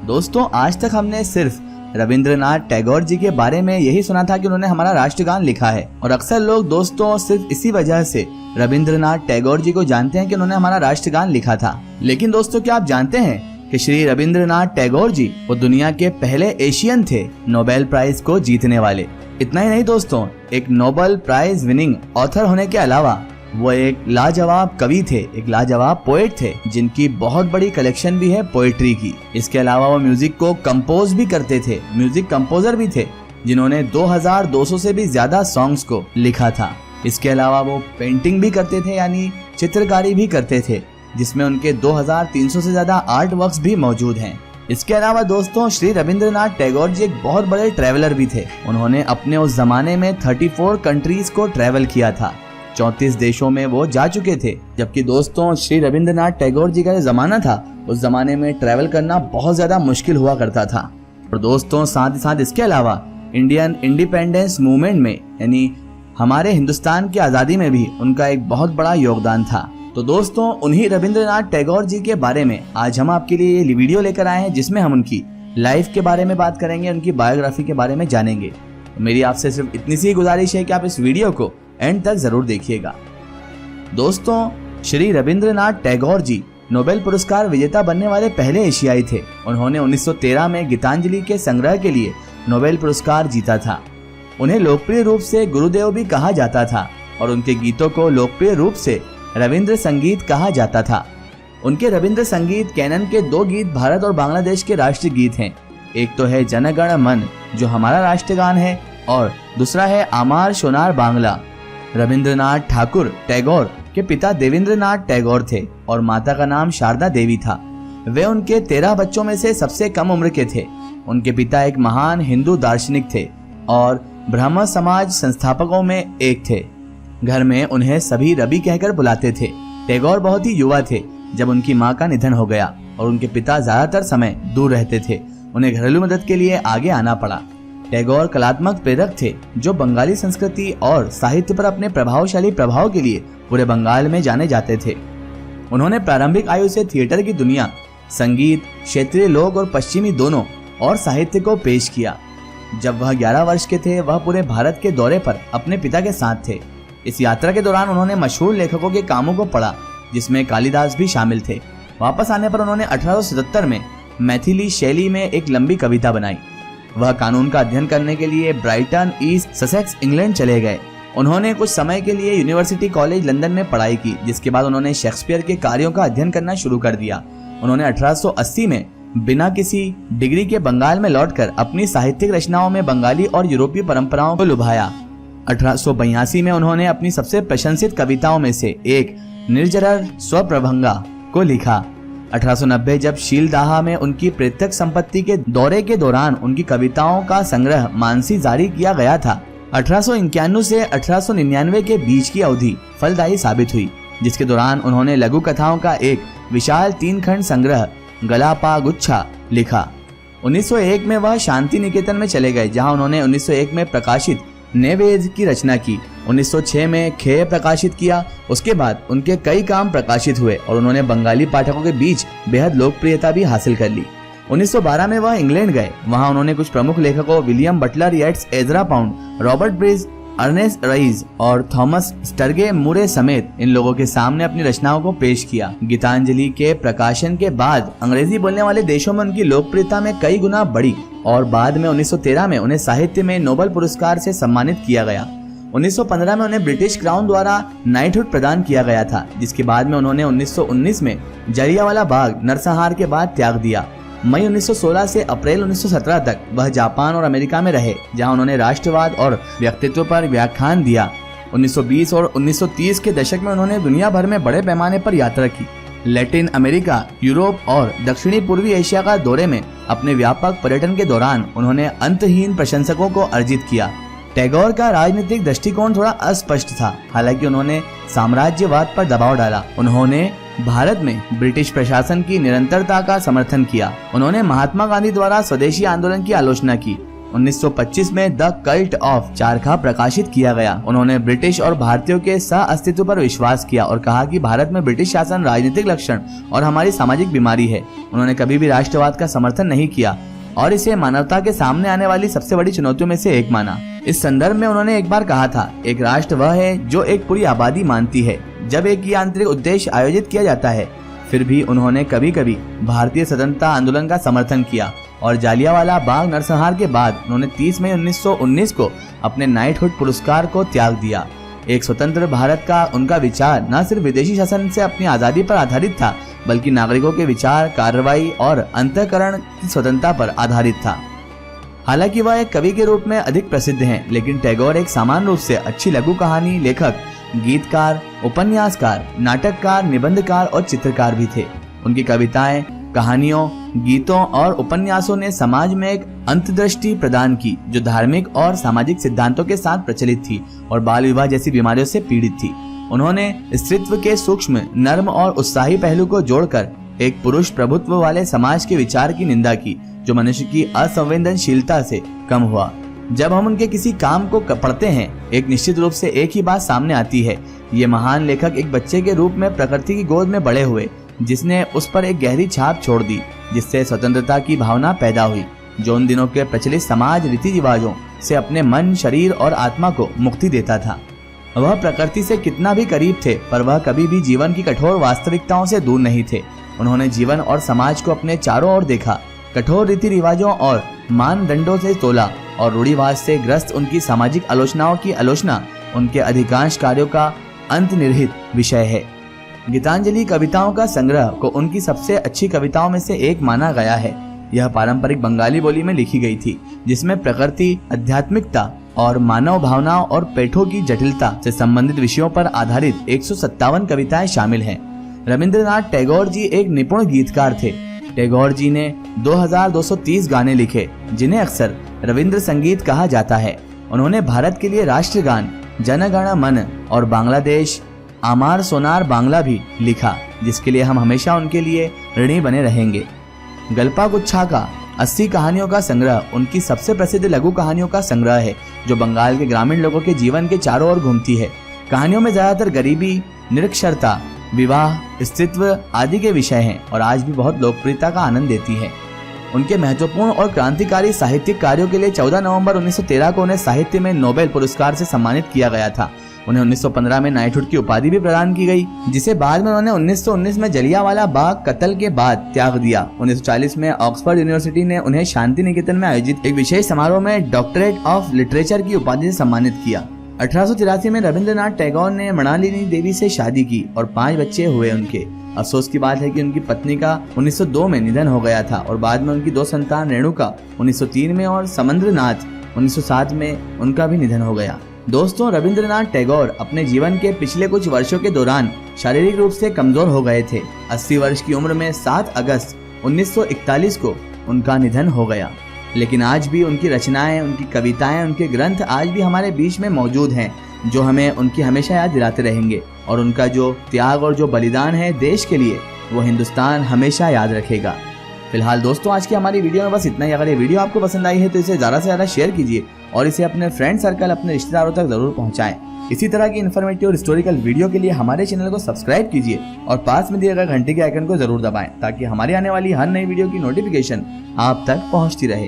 दोस्तों, आज तक हमने सिर्फ रविंद्रनाथ टैगोर जी के बारे में यही सुना था कि उन्होंने हमारा राष्ट्रगान लिखा है, और अक्सर लोग दोस्तों सिर्फ इसी वजह से रविंद्रनाथ टैगोर जी को जानते हैं कि उन्होंने हमारा राष्ट्रगान लिखा था। लेकिन दोस्तों, क्या आप जानते हैं कि श्री रविंद्रनाथ टैगोर जी वो दुनिया के पहले एशियन थे नोबेल प्राइज को जीतने वाले। इतना ही नहीं दोस्तों, एक नोबेल प्राइज विनिंग ऑथर होने के अलावा वो एक लाजवाब कवि थे, एक लाजवाब पोएट थे, जिनकी बहुत बड़ी कलेक्शन भी है पोएट्री की। इसके अलावा वो म्यूजिक को कंपोज भी करते थे, म्यूजिक कंपोजर भी थे, जिन्होंने 2200 से भी ज्यादा सॉन्ग्स को लिखा था। इसके अलावा वो पेंटिंग भी करते थे, यानी चित्रकारी भी करते थे, जिसमें उनके 2300 से ज्यादा आर्ट वर्क्स भी मौजूद हैं। इसके अलावा दोस्तों, श्री रविंद्रनाथ टैगोर जी एक बहुत बड़े ट्रैवलर भी थे। उन्होंने अपने उस जमाने में 34 कंट्रीज को ट्रैवल किया था, 34 देशों में वो जा चुके थे। जबकि दोस्तों, श्री रविंद्रनाथ टैगोर जी का जो जमाना था, उस जमाने में ट्रैवल करना बहुत ज्यादा मुश्किल हुआ करता था। और दोस्तों, साथ ही साथ इसके अलावा इंडियन इंडिपेंडेंस मूवमेंट में, यानी हमारे हिंदुस्तान की आजादी में भी उनका एक बहुत बड़ा योगदान था। तो दोस्तों, उन्हीं रविंद्रनाथ टैगोर जी के बारे में आज हम आपके लिए ये वीडियो लेकर आए हैं, जिसमें हम उनकी लाइफ के बारे में बात करेंगे, उनकी बायोग्राफी के बारे में जानेंगे। मेरी आपसे सिर्फ इतनी सी गुजारिश है कि आप इस वीडियो को एंड तक जरूर देखिएगा। दोस्तों, श्री रविंद्रनाथ टैगोर जी नोबेल पुरस्कार विजेता बनने वाले पहले एशियाई थे। उन्होंने 1913 में गीतांजलि के संग्रह के लिए नोबेल पुरस्कार जीता था। उन्हें लोकप्रिय रूप से गुरुदेव भी कहा जाता था, और उनके गीतों को लोकप्रिय रूप से रविंद्र संगीत कहा जाता था। उनके रविंद्र संगीत कैनन के 2 गीत भारत और बांग्लादेश के राष्ट्रीय गीत हैं। एक तो है जन गण मन, जो हमारा राष्ट्रगान है, और दूसरा है आमार सोनार बांग्ला। रविंद्रनाथ ठाकुर टैगोर के पिता देवेंद्रनाथ टैगोर थे और माता का नाम शारदा देवी था। वे उनके 13 बच्चों में से सबसे कम उम्र के थे। उनके पिता एक महान हिंदू दार्शनिक थे और ब्राह्मण समाज संस्थापकों में एक थे। घर में उन्हें सभी रवि कहकर बुलाते थे। टैगोर बहुत ही युवा थे जब उनकी मां का निधन हो गया और उनके पिता ज्यादातर समय दूर रहते थे। उन्हें घरेलू मदद के लिए आगे आना पड़ा। टैगोर कलात्मक प्रेरक थे, जो बंगाली संस्कृति और साहित्य पर अपने प्रभावशाली प्रभाव के लिए पूरे बंगाल में जाने जाते थे। उन्होंने प्रारंभिक आयु से थिएटर की दुनिया, संगीत, क्षेत्रीय लोक और पश्चिमी दोनों और साहित्य को पेश किया। जब वह 11 वर्ष के थे, वह पूरे भारत के दौरे पर अपने पिता के साथ थे। इस यात्रा के दौरान उन्होंने मशहूर लेखकों के कामों को पढ़ा, जिसमें कालिदास भी शामिल थे। वापस आने पर उन्होंने 1877 में मैथिली शैली में एक लंबी कविता बनाई। वह कानून का अध्ययन करने के लिए ब्राइटन, ईस्ट ससेक्स, इंग्लैंड चले गए। उन्होंने कुछ समय के लिए यूनिवर्सिटी कॉलेज लंदन में पढ़ाई की, जिसके बाद उन्होंने शेक्सपियर के कार्यों का अध्ययन करना शुरू कर दिया। उन्होंने 1880 में बिना किसी डिग्री के बंगाल में लौटकर अपनी साहित्यिक रचनाओं में बंगाली और यूरोपीय परंपराओं को लुभाया। 1882 में उन्होंने अपनी सबसे प्रशंसित कविताओं में से एक निर्जर स्वप्रभंगा को लिखा। 1890 जब शीलदाहा में उनकी पैतृक संपत्ति के दौरे के दौरान उनकी कविताओं का संग्रह मानसी जारी किया गया था। 1891 से 1899 के बीच की अवधि फलदायी साबित हुई, जिसके दौरान उन्होंने लघु कथाओं का एक विशाल 3 खंड संग्रह गलापा गुच्छा लिखा। 1901 में वह शांति निकेतन में चले गए, जहां उन्होंने 1901 में प्रकाशित नैवेद्य की रचना की। 1906 में खेय प्रकाशित किया। उसके बाद उनके कई काम प्रकाशित हुए और उन्होंने बंगाली पाठकों के बीच बेहद लोकप्रियता भी हासिल कर ली। 1912 में वह इंग्लैंड गए। वहां उन्होंने कुछ प्रमुख लेखकों William Butler Yeats, Ezra Pound, Robert Bridge, Ernest Rhys और थॉमस स्टर्गे मुरे समेत इन लोगों के सामने अपनी रचनाओं को पेश किया। गीतांजलि के प्रकाशन के बाद अंग्रेजी बोलने वाले देशों में उनकी लोकप्रियता में कई गुना बढ़ी और बाद में 1913 में उन्हें साहित्य में नोबेल पुरस्कार से सम्मानित किया गया। 1915 में उन्हें ब्रिटिश क्राउन द्वारा नाइटहुड प्रदान किया गया था, जिसके बाद में उन्होंने 1919 में जलियांवाला बाग नरसंहार के बाद त्याग दिया। मई 1916 से अप्रैल 1917 तक वह जापान और अमेरिका में रहे, जहां उन्होंने राष्ट्रवाद और व्यक्तित्व पर व्याख्यान दिया। 1920 और 1930 के दशक में उन्होंने दुनिया भर में बड़े पैमाने पर यात्रा की। लैटिन अमेरिका, यूरोप और दक्षिणी पूर्वी एशिया का दौरे में अपने व्यापक पर्यटन के दौरान उन्होंने अंतहीन प्रशंसकों को अर्जित किया। टैगोर का राजनीतिक दृष्टिकोण थोड़ा अस्पष्ट था, हालांकि उन्होंने साम्राज्यवाद पर दबाव डाला। उन्होंने भारत में ब्रिटिश प्रशासन की निरंतरता का समर्थन किया। उन्होंने महात्मा गांधी द्वारा स्वदेशी आंदोलन की आलोचना की 1925 में द कल्ट ऑफ चारखा प्रकाशित किया गया। उन्होंने ब्रिटिश और भारतीयों के सह अस्तित्व पर विश्वास किया और कहा कि भारत में ब्रिटिश शासन राजनीतिक लक्षण और हमारी सामाजिक बीमारी है। उन्होंने कभी भी राष्ट्रवाद का समर्थन नहीं किया और इसे मानवता के सामने आने वाली सबसे बड़ी चुनौतियों में से एक माना। इस संदर्भ में उन्होंने एक बार कहा था, एक राष्ट्र वह है जो एक पूरी आबादी मानती है। जब एक ये आंतरिक उद्देश्य आयोजित किया जाता है, फिर भी उन्होंने कभी कभी भारतीय स्वतंत्रता आंदोलन का समर्थन किया और जालियांवाला बाग नरसंहार के बाद उन्होंने 30 मई 1919 को अपने नाइटहुड पुरस्कार को त्याग दिया। एक स्वतंत्र भारत का उनका विचार न सिर्फ विदेशी शासन से अपनी आजादी पर आधारित था, बल्कि नागरिकों के विचार, कार्रवाई और अंतःकरण की स्वतंत्रता पर आधारित था। हालांकि वह एक कवि के रूप में अधिक प्रसिद्ध हैं, लेकिन टैगोर एक सामान्य रूप से अच्छी लघु कहानी लेखक, गीतकार, उपन्यासकार, नाटककार, निबंधकार और चित्रकार भी थे। उनकी कविताएं, कहानियों, गीतों और उपन्यासों ने समाज में एक अंतर्दृष्टि प्रदान की जो धार्मिक और सामाजिक सिद्धांतों के साथ प्रचलित थी और बाल विवाह जैसी बीमारियों से पीड़ित थी। उन्होंने स्त्रीत्व के सूक्ष्म, नर्म और उत्साही पहलू को जोड़कर एक पुरुष प्रभुत्व वाले समाज के विचार की निंदा की जो मनुष्य की असंवेदनशीलता से कम हुआ। जब हम उनके किसी काम को पढ़ते हैं, एक निश्चित रूप से एक ही बात सामने आती है। ये महान लेखक एक बच्चे के रूप में प्रकृति की गोद में बड़े हुए, जिसने उस पर एक गहरी छाप छोड़ दी, जिससे स्वतंत्रता की भावना पैदा हुई, जो उन दिनों के प्रचलित समाज रीति रिवाजों से अपने मन, शरीर और आत्मा को मुक्ति देता था। वह प्रकृति से कितना भी करीब थे, पर वह कभी भी जीवन की कठोर वास्तविकताओं से दूर नहीं थे। उन्होंने जीवन और समाज को अपने चारों ओर देखा, कठोर रीति रिवाजों और मानदंडों से तोला और रूढ़िवाद से ग्रस्त उनकी सामाजिक आलोचनाओं की आलोचना उनके अधिकांश कार्यों का अंतर्निहित विषय है। गीतांजलि कविताओं का संग्रह को उनकी सबसे अच्छी कविताओं में से एक माना गया है। यह पारंपरिक बंगाली बोली में लिखी गई थी, जिसमें प्रकृति, आध्यात्मिकता और मानव भावनाओं और पेठों की जटिलता से संबंधित विषयों पर आधारित 157 कविताएं शामिल हैं। रविंद्रनाथ टैगोर जी एक निपुण गीतकार थे। टैगोर जी ने 2230 गाने लिखे, जिन्हें अक्सर रविंद्र संगीत कहा जाता है। उन्होंने भारत के लिए राष्ट्रगान जन गण मन और बांग्लादेश आमार सोनार बांग्ला भी लिखा, जिसके लिए हम हमेशा उनके लिए ऋणी बने रहेंगे। गल्पा गुच्छा का 80 कहानियों का संग्रह उनकी सबसे प्रसिद्ध लघु कहानियों का संग्रह है, जो बंगाल के ग्रामीण लोगों के जीवन के चारों ओर घूमती है। कहानियों में ज्यादातर गरीबी, निरक्षरता, विवाह, स्त्रीत्व आदि के विषय हैं और आज भी बहुत लोकप्रियता का आनंद देती है। उनके महत्वपूर्ण और क्रांतिकारी साहित्यिक कार्यों के लिए 14 नवंबर 1913 को उन्हें साहित्य में नोबेल पुरस्कार से सम्मानित किया गया था। उन्हें 1915 में नाइटहुड की उपाधि भी प्रदान की गई, जिसे बाद में उन्होंने 1919 में जलियांवाला बाग कत्ल के बाद त्याग दिया। 1940 में ऑक्सफोर्ड यूनिवर्सिटी ने उन्हें शांति निकेतन में आयोजित एक विशेष समारोह में डॉक्टरेट ऑफ लिटरेचर की उपाधि से सम्मानित किया। 1883 में रविंद्रनाथ टैगोर ने मृणालिनी देवी से शादी की और 5 बच्चे हुए उनके। अफसोस की बात है कि उनकी पत्नी का 1902 में निधन हो गया था और बाद में उनकी 2 संतान रेणुका 1903 में और समंद्रनाथ 1907 में उनका भी निधन हो गया। दोस्तों, रविंद्रनाथ टैगोर अपने जीवन के पिछले कुछ वर्षों के दौरान शारीरिक रूप से कमजोर हो गए थे। 80 वर्ष की उम्र में 7 अगस्त 1941 को उनका निधन हो गया। लेकिन आज भी उनकी रचनाएं, उनकी कविताएं, उनके ग्रंथ आज भी हमारे बीच में मौजूद हैं, जो हमें उनकी हमेशा याद दिलाते रहेंगे। और उनका जो त्याग और जो बलिदान है देश के लिए, वो हिंदुस्तान हमेशा याद रखेगा। फिलहाल दोस्तों, आज की हमारी वीडियो में बस इतना ही। अगर ये वीडियो आपको पसंद आई है तो इसे ज़्यादा से ज़्यादा शेयर कीजिए और इसे अपने फ्रेंड सर्कल, अपने रिश्तेदारों तक जरूर पहुंचाएं। इसी तरह की इन्फॉर्मेटिव और हिस्टोरिकल वीडियो के लिए हमारे चैनल को सब्सक्राइब कीजिए और पास में दिए गए घंटे के आइकन को जरूर दबाएं, ताकि हमारी आने वाली हर नई वीडियो की नोटिफिकेशन आप तक पहुंचती रहे।